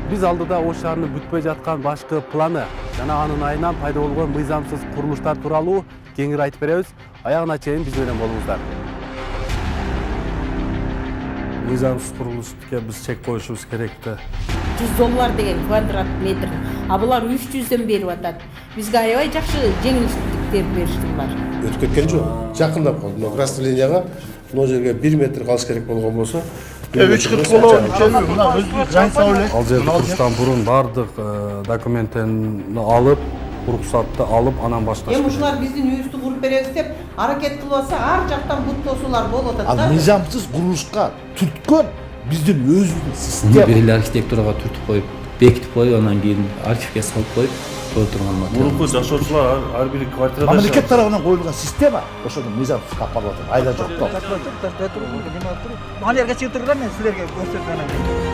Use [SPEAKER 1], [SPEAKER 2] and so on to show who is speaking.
[SPEAKER 1] Биз алдыда Ош шаарынын бүтпөй жаткан башкы планы жана анын айынан пайда болгон мыйзамсыз курулуштар тууралуу кеңири айтып беребиз. Аягына чейин биз менен болуңуздар.
[SPEAKER 2] Мыйзамсыз курулуштарга биз чек коюшубуз керек да.
[SPEAKER 3] $100 деген квадрат метр. А булар 300дөн берип атат. Бизге аябай жакшы жеңилдиктер беришти.
[SPEAKER 4] Өтүп кеткен жок. Жакындап калды. Но красный линияга мына жерге 1 метр калыш керек болгон болсо,
[SPEAKER 5] 340 болобу, мына өзүбүз жайса эле.
[SPEAKER 2] Ал жерде туруштан бурун бардык документтерин алып, уруксатты алып, анан башташ.
[SPEAKER 6] Эми ушулар биздин үйүбүздү куруп беребиз деп аракет кылып атса, ар жактан бут тосуулар болуп атат да.
[SPEAKER 5] Ал мыйзамсыз курулушка түрткөн биздин өзүбүздүн система.
[SPEAKER 7] Бир эле архитектурага түртүп коюп, бекитип коюп, анан кийин архивге салып коюп, толтурган материал.
[SPEAKER 2] Мурунку жашоочулар ар бир квартирада
[SPEAKER 5] Мамлекет тарабынан коюлган система ошондо мыйзамсыз капалып атат. Айла жок да.
[SPEAKER 8] Мына жерге чыгып турган мен силерге көрсөтөм.